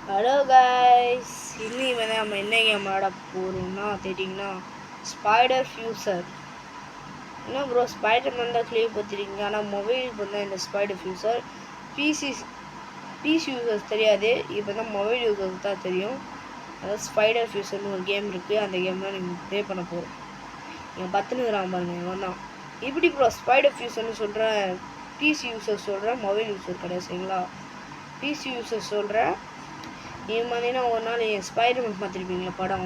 Hello guys, இன்னைக்கு வந்து நம்ம என்ன கேம் ஆட போகிறோம்னா தெரியுங்கன்னா ஸ்பைடர் ஃபியூசர். என்ன ப்ரோ ஸ்பைடர்மேன் தான் கிளியர் பார்த்துருக்கீங்க, ஆனால் மொபைலுக்கு வந்து இந்த ஸ்பைடர் ஃபியூசர் பிசி யூசர்ஸ் தெரியாது. இப்போ தான் மொபைல் யூசர்ஸ் தான் தெரியும். அதாவது ஸ்பைடர் ஃபியூசர்னு ஒரு கேம் இருக்குது. அந்த கேம் தான் நீங்கள் ப்ளே பண்ண போகிறோம். நீங்கள் பத்துனுங்கிறான் பாருங்க இவன் தான். இப்படி ப்ரோ ஸ்பைடர் ஃபியூசர்னு சொல்கிறேன், பிசி யூசர் சொல்கிறேன், மொபைல் யூசர் கிடையாது சரிங்களா. பிசி யூசர் சொல்கிறேன். இது மாதிரினா ஒரு நாள் ஸ்பைடர்மேன் பார்த்துருப்பீங்களா படம்,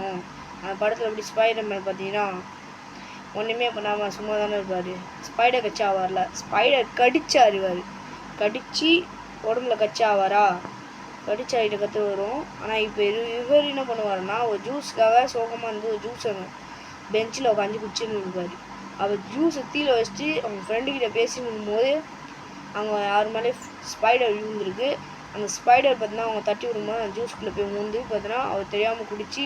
அந்த படத்தில் எப்படி ஸ்பைடர்மேன் பார்த்தீங்கன்னா ஒன்றுமே பண்ணாமல் சும்மா தானே இருப்பார். ஸ்பைடர் கட்சி ஆவார்ல, ஸ்பைடர் கடிச்சு அறிவார். கடிச்சு உடம்புல கட்சி ஆவாரா, கடிச்சு ஆகிட்ட கற்று வரும். ஆனால் இப்போ இவர் என்ன பண்ணுவாருன்னா, ஒரு ஜூஸுக்காக சோகமாக இருந்து ஒரு ஜூஸை பெஞ்சில் உட்காந்து குடிச்சுன்னு இருப்பார். அவர் ஜூஸை தீல வச்சுட்டு அவங்க ஃப்ரெண்டுக்கிட்ட பேசின்னு போது அவங்க யார் மேலே ஸ்பைடர் விழுந்துருக்கு. அந்த ஸ்பைடர் பார்த்தீங்கன்னா அவங்க தட்டி விடும்போது அந்த ஜூஸ்குள்ளே போய் மூந்து பார்த்தீங்கன்னா அவர் தெரியாமல் குடிச்சு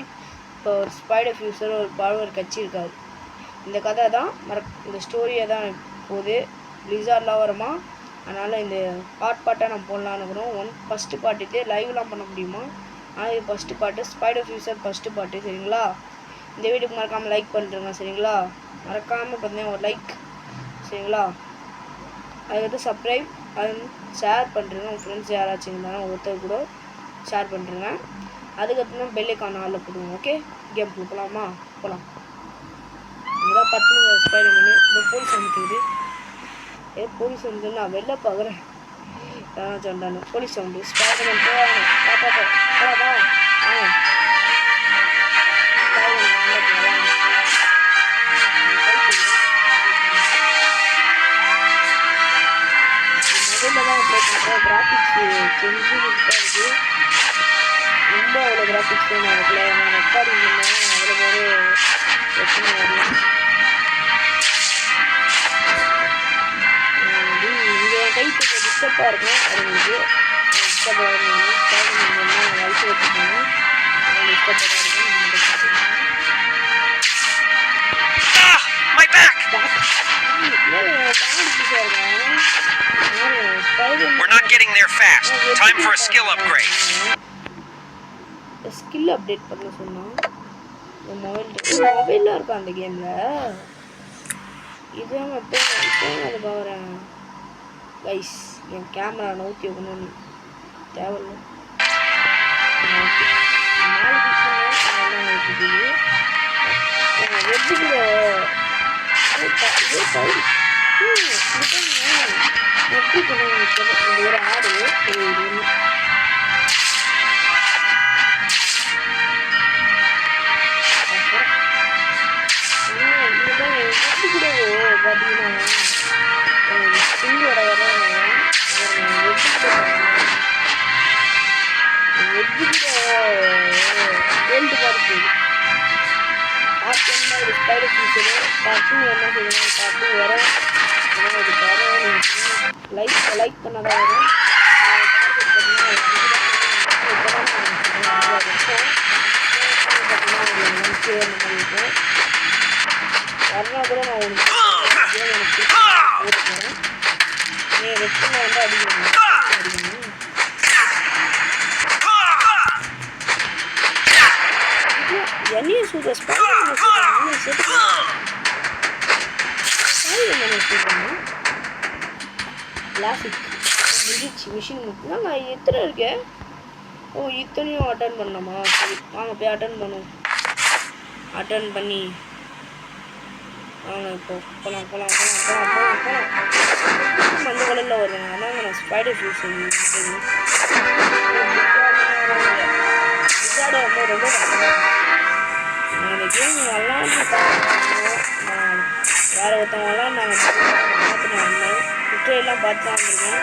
இப்போ ஒரு ஸ்பைடர் ஃபியூசர் ஒரு பவர் கட்சி இருக்காது. இந்த கதை தான் இந்த ஸ்டோரியை தான் போகுது. பிளிஸார்ட்லாம் வருமா, அதனால் இந்த பார்ட்டாக நான் போடலான்னு இருக்கிறோம். ஃபஸ்ட்டு பார்ட் இது லைவ்லாம் பண்ண முடியுமா, ஆனால் இது first part spider fuser first part சரிங்களா. இந்த வீடியோக்கு மறக்காமல் லைக் பண்ணுறேங்க சரிங்களா. மறக்காமல் பார்த்தீங்கன்னா ஒரு லைக் சரிங்களா. அதுக்கடுத்து சப்ஸ்கிரைப் அது ஷேர் பண்ணுறேங்க. உங்கள் ஃப்ரெண்ட்ஸ் யாராச்சும் இருந்தாலும் ஒருத்தர் கூட ஷேர் பண்ணுறேங்க. அதுக்கப்புறம் பெல்லைக்கான ஆளில் போடுவோம். ஓகே, கேம் போகலாமா? போகலாம். இங்கே 10 ஸ்பைடர்மேனு இந்த போலீஸ் வந்துக்குது. போலீஸ் வந்து நான் வெளில பார்க்குறேன். சொன்னானு போலீஸ் சவுண்டு. ஸ்பைடர்மேன் போவாங்க பாப்பா போகலாமா? கிராஃபிக்ஸ் செஞ்சுக்கிட்டு இருக்குது. ரொம்ப அவ்வளோ கிராஃபிக்ஸ் நான் ரெக்கார்டிங் பண்ணேன். அதில் ஒரு பிரச்சனை வரலாம். இங்கே கைக்கு டிஸ்டர்பாக இருக்கும். அது உங்களுக்கு டிஸ்டர்பாக இருக்கும். வயசு வச்சுக்கணும். டிஸ்டர்பாக இருக்கும். We're not getting there fast. Time for a skill upgrade. Skill update பண்ண சொன்னா மொபைல்ல இருக்கா அந்த கேம்ல. இது நான் இப்போ அது பாக்குறேன் கைஸ். என் கேமரா நோக்கி வைக்கணும்னு தேவையில்லை. ஒரு ஆடு பார்த்தீங்கன்னா சிங்கோட வேல்டு பார்த்து பார்த்து ஒரு ஸ்பைடர் ஃபியூச்சரு பார்த்து என்ன செய்யணும் பார்த்து வரும். லைக் பண்ணாதான் வரும். வரலாம் கூட நான் உங்களுக்கு போட்டுக்கிறேன். நீ ரெட்டில் வந்து அடிக்கணும். என்னையும் சொல்ற ஸ்பைடர்மேன் சொல்கிறேன். கிளாசிக் முடிச்சு மிஷின் மட்டும் நான் எத்தனை இருக்கேன். ஓ இத்தனையும் அட்டன் பண்ணலாமா? சரி வாங்க போய் அட்டன் பண்ணுவோம். அட்டன் பண்ணி வாங்க இப்போ போகலாம் போகலாம் போகலாம் போகலாம் போகலாம் போகலாம். மஞ்சள் கலரில் வருவேன். அதாங்க நான் ஸ்பைடர் ஃபியூஸ் ரொம்ப ரொம்ப நான் இந்த கேம் விளாண்டு வேறு ஒருத்தவங்களாம் நாங்கள் பார்த்துட்டு வந்தேன். குற்றையெல்லாம் பார்த்து தான் வந்திருக்கேன்.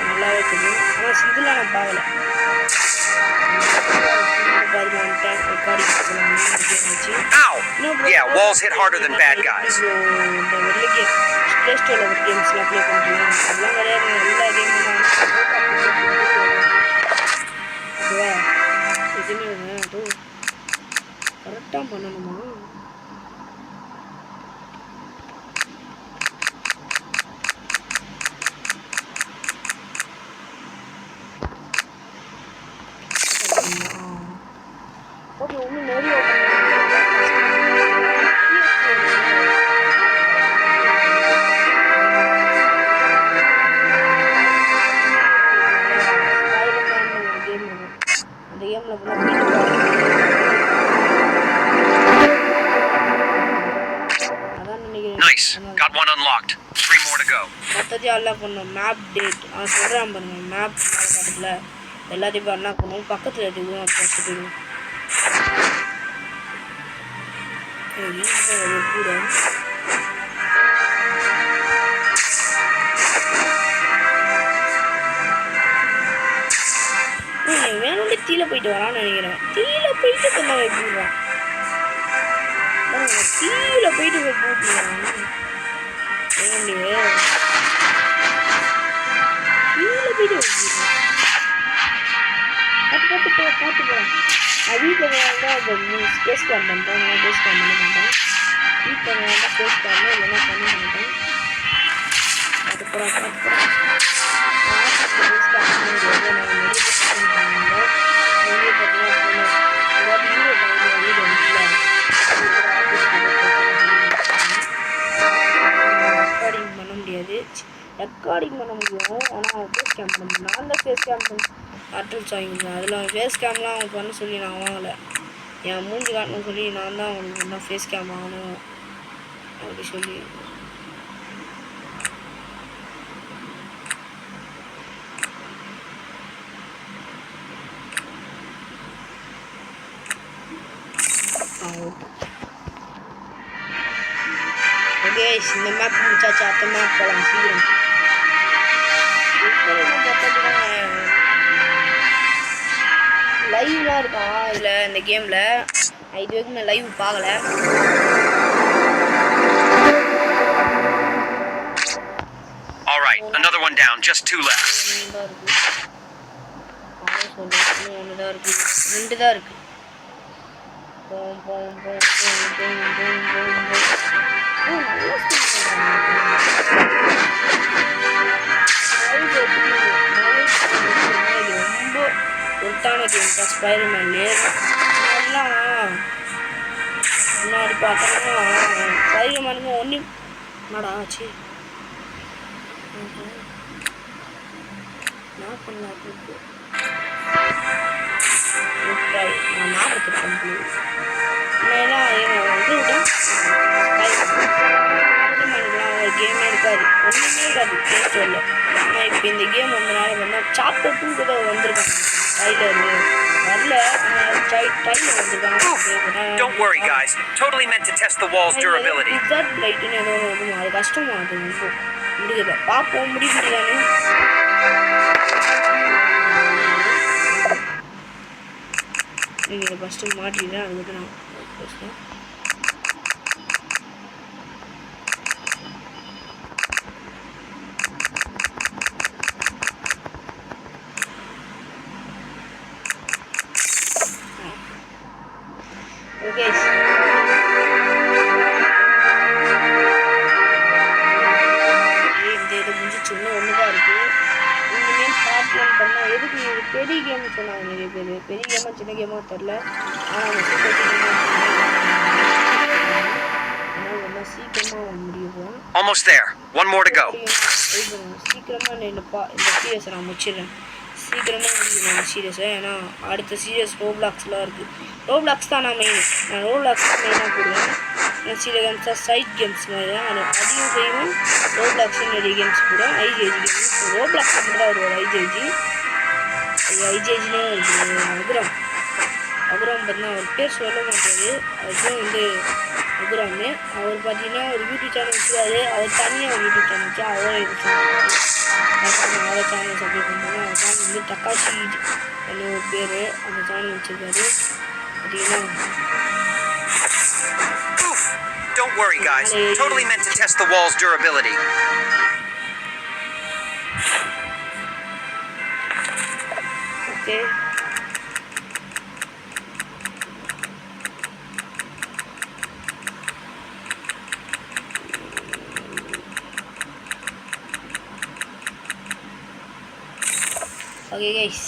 நல்லாவே தெரியும். ஆனால் இதெல்லாம் நான் பார்க்கல. Yeah, walls hit harder than bad guys. இந்த வெளில கேம் ப்ளே ஸ்டோரில் ஒரு கேம்ஸ்லாம் ப்ளே பண்ணுறேன். அதெல்லாம் கிடையாது. எல்லா கேமும் ஓகேவா? எதுவுமே அதுவும் கரெக்டாக பண்ணணுமா? ஓகே இன்னும் நிறைய ஓப்பன் அந்த கேமில் அதான் நினைக்கிறேன். Nice. Got one unlocked. 3 more to go. மொத்தத்தையும் அன்லாக் பண்ணணும். மேப் டேட் சொல்கிறேன் பாருங்க. மேப் காட்டுல எல்லாத்தையும் அன்லாக் பண்ணுவோம். பக்கத்தில் இருக்கும் ஃபஸ்ட்டு போயிடும். கூட வேணும்னே தீல போயிட்டு வரான்னு நினைக்கிறேன். தீல போயிட்டு கொஞ்சம் வைப்பிடுறான். தீல போயிட்டு போய் போட்டுறான். தீல போயிட்டு வைப்பிடுறான். பார்த்து போகிறேன். நான் வீட்டில் வேணால் அந்த ஸ்பேஸ் கேம் பண்ணுறேன். நான் ஸ்பேஸ் கேம் பண்ண மாட்டேன். வீட்டில் வேணால் ஸ்பேஸ் கேம் இல்லைன்னா பண்ண மாட்டேன். பார்த்து போகிறேன். ஸ்பேஸ் கேம் பண்ண முடியாது. நான் மெடிடேஷன் பண்ணுவேன். வெளியே பார்த்தீங்கன்னா வீடு ரெக்கார்டிங் பண்ண முடியாது. ரெக்கார்டிங் பண்ண முடியும். ஆனால் ஃபேஸ் கேம் பண்ண முடியும். நான் தான் ஃபேஸ் கேம் ஆர்டல்ஸ் வாங்கிக்கிறேன். அதில் ஃபேஸ் கேம்லாம் அவங்க பண்ண சொல்லி நான் வாங்கலை. என் மூஞ்சி காட்டணும்னு சொல்லி நான் தான் அவங்களுக்கு என்ன ஃபேஸ் கேம் வாங்கணும் அப்படி சொல்லி ஓகே இந்த மேப் முடிச்சாச்சு. அடுத்த மேப் போகலாம் சீக்கிரம். லைவ்லாம் இருக்கா இதில் இந்த கேமில்? இது வரைக்கும் நான் லைவ் பார்க்கல. All right, another one down, just 2 left. ஒன்று தான் இருக்குது. 2 தான் இருக்குது. ரொம்ப ஒருத்தான கேம் தான் ஸ்பைடர்மேன்லேயே. முன்னாடி பார்த்தோம்னா ஸ்பைடர்மேனுக்கு ஒன்று என்னடா ஆச்சு நான் பண்ணலாம். நான் ஞாபகத்துக்கு பண்ணேன். ஏன்னா வந்து விட்டேன் ஸ்பைடர்மேனுக்குலாம் ஒரு கேமே இருக்காது. ஒன்றுமே இருக்காது ப்ளே ஸ்டோரில். ஆனால் இப்போ இந்த கேம் வந்தனால வந்தால் சாப்டர் 2 கூட வந்திருக்காங்க. வரல ட்ரைலர் வந்திருக்காங்க. Don't worry guys, totally meant to test the wall's durability. Wizard லைட்டுன்னு ஏதோ ஒன்று அது கஷ்டமாக அது ரொம்ப முடியல. பார்ப்போம் முடிக்கிறானே. நீங்கள் இதை ஃபஸ்ட்டு மாட்டிக்கிறேன். அதுக்கு நான் பேசுகிறேன். ஓகே இந்த இது முடிஞ்சிச்சு. இன்னும் ஒன்று தான் இருக்குது. இனிமேல் பார்ட் 1 பண்ணால் எதுக்கு பெரிய கேம் சொன்னாங்க நிறைய பேர். பெரிய கேமாக சின்ன கேமாக தெரில. ஆனால் அவங்க சூப்பர் ஆனால் சீக்கிரமாக முடியும். Almost there. One more to go. சீக்கிரமாக இந்த சீரியஸை நான் முடிச்சிடுறேன். சீக்கிரமாக முடியும் அந்த சீரியஸை. ஏன்னா அடுத்த சீரியஸ் ரோப்ளாக்ஸ்லாம் இருக்குது. ரோப்ளாக்ஸ் தான் நான் ரோப்ளாக்ஸ் தான் மெயினாக போடுவேன். சில கேம்ஸ் தான் சைட் கேம்ஸ் மாதிரி தான் அதிகம் செய்வேன். ரோப்ளாக்ஸ் நிறைய கேம்ஸ் கூட ஐஜேஜி கேம்ஸ். ரோப்ளாக்ஸ் மட்டும் தான் வருவார் ஐஜேஜிலே இருக்குது. அகுராம் பார்த்தீங்கன்னா அவர் பேர் சொல்ல மாட்டாரு. அதுதான் வந்து அகுராமு. அவர் பார்த்தீங்கன்னா ஒரு யூடியூப் சேனல் வச்சுருக்காரு. அவர் தனியாக ஒரு யூடியூப் சேனல் வச்சு அவரை அவர் சேனல் சப்ஸ்கிரைப் பண்ணுறாங்க. அவர் சேனல் வந்து தக்காச்சி என்ன ஒரு பேர் அந்த சேனல் வச்சுருக்காரு. பார்த்தீங்கன்னா Don't worry guys, totally meant to test the wall's durability. Okay. Okay guys.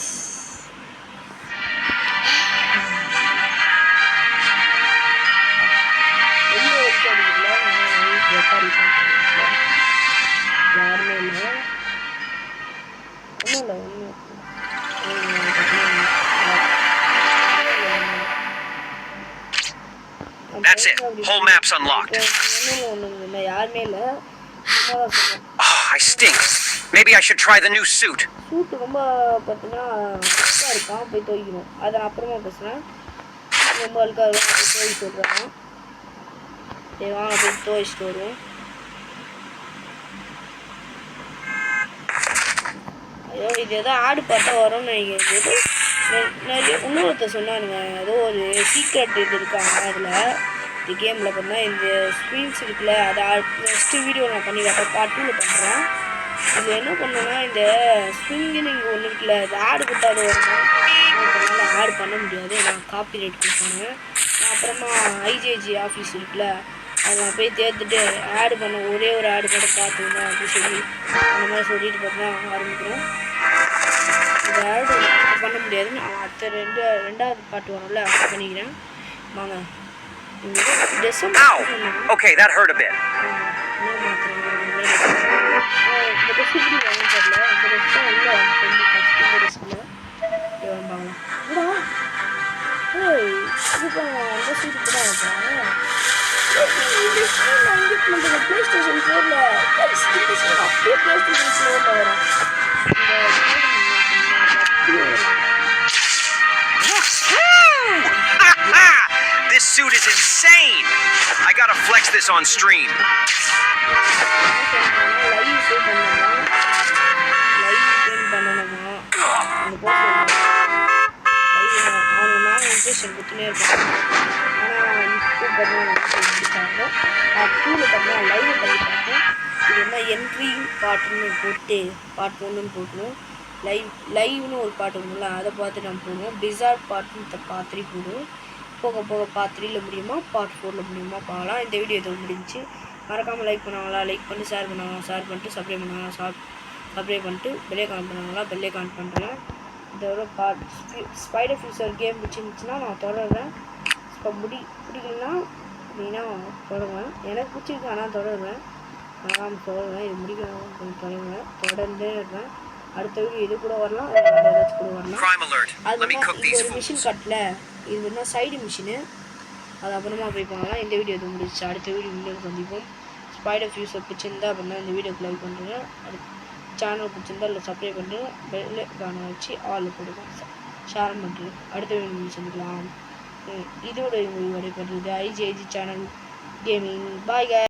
That's it. Whole map's unlocked. ஒன்றும் இல்லை, யாருமே இல்லை, சும்மா தான் சொன்னேன். Oh, I stink. Maybe I should try the new suit. சூட்டு ரொம்ப பார்த்தீங்கன்னா அழுக்காக இருக்கான், போய் துவைக்கணும். அதை நான் அப்புறமா பேசுகிறேன். ரொம்ப அழுக்காக இருக்கும், போய் துவைக்க சொல்கிறேன். சரி வாங்க போய் துவைச்சிட்டு வருவோம். ஐயோ இது ஏதோ ஆடு பார்த்தா வரும்னு நினைக்கிறேன். நிறைய இன்னொருத்தர் சொன்னானுங்க, ஏதோ ஒரு சீக்ரெட் இது இருக்காங்க அதில், இந்த கேமில் பார்த்தா இந்த ஸ்க்ரீன்ஸ் இருக்குல்ல, அதை நெக்ஸ்ட்டு வீடியோ நான் பண்ணி காட்டுறேன், பார்ட் 2ல் பண்ணுறேன். இது என்ன பண்ணோன்னா இந்த ஸ்விங்குன்னு இங்கே ஒன்று இருக்குல்ல, இது ஆடு கொடுத்தாது வரணும், அதனால் ஆடு பண்ண முடியாது, நான் காப்பி ரைட் கொடுப்பாங்க. நான் அப்புறமா ஐஜேஜி ஆஃபீஸ் இருக்குல்ல, அதை நான் போய் தேர்த்துட்டு ஆடு பண்ண ஒரே ஒரு ஆடு மட்டும் பார்த்துக்கணும் அப்படின்னு சொல்லி அந்த மாதிரி சொல்லிட்டு பார்த்தா ஆரம்பிக்கிறோம். இந்த ஆடு பண்ண முடியாதுன்னு அடுத்த ரெண்டாவது பாட்டு வரும்ல அப்போ பண்ணிக்கிறேன். வாங்க Ow! Okay, that hurt a bit. இந்த ட்ரெஸ் இப்படி வாங்க தெரியல, இந்த ட்ரெஸ் தான் இல்லை கொஞ்சம் ஃபஸ்ட்டு இந்த ட்ரெஸ்ஸில் வாங்கலாம். ஏய் இதுப்பா அந்த சீட்டு கூட வைப்பாங்க. நம்ம ப்ளே ஸ்டேஷன் 4ல் அப்படியே ப்ளே ஸ்டேஷன் 4ல் வரும். This suit is insane. I gotta flex this on stream. Entry பாட்டுன்னு போட்டு பார்ட் 1ன்னு போட்டுருவோம். லைவ்னு ஒரு பாட்டு ஒன்றுல அதை பார்த்து நம்ம போடுவோம். பிசார்ட் பாட்டுன்னு பார்ட் 3 போடுவோம். போக போக பார்ட் 3ல் முடியுமா பார்ட் 4ல் முடியுமா பார்க்கலாம். இந்த வீடியோ எதுவும் முடிஞ்சு மறக்காமல் லைக் பண்ணுவாங்களா, லைக் பண்ணி ஷேர் பண்ணுவாங்க, ஷேர் பண்ணிட்டு சப்ஸ்கிரைப் பண்ணுவாங்க, சப்ஸ்கிரைப் பண்ணிட்டு பெல்லே கமெண்ட் பண்ணுவாங்களா, பெல்லே கமெண்ட் பண்ணுறேன். இதோட பார்ட் ஸ்பைடர் ஃபியூச்சர் கேம் பிடிச்சிருந்துச்சுன்னா நான் தொடர்றேன். இப்போ பிடிக்கலன்னா அப்படின்னா தொடருவேன். எனக்கு பிடிச்சிருக்கு ஆனால் தொடருவேன், நான் தொடருவேன். இது முடிக்கணும் கொஞ்சம் தொடருவேன், தொடர்ந்தே இருப்பேன். அடுத்த வீடியோ இது கூட வரலாம், வேறு ஏதாச்சும் கூட வரலாம். அது ஒரு மிஷின் கட்டல, இது வந்து சைடு மிஷினு, அது அப்புறமா போய் போகலாம். இந்த வீடியோ இது முடிச்சு அடுத்த வீடியோ சந்திப்போம். ஸ்பைடர் ஃபியூச்சர் பிடிச்சிருந்தா அப்படின்னா இந்த வீடியோக்கு லைக் பண்ணுறேன். அடுத்த சேனல் பிடிச்சிருந்தா இல்லை சப்ஸ்கிரைப் பண்ணிட்டு பெல்ல காண வச்சு ஆள் கொடுங்க, ஷேர் பண்ணுறேன். அடுத்த வீடியோ சந்திக்கலாம். இதோட விடைபெறுறது ஐஜிஐஜி சேனல் கேமிங். பாய்.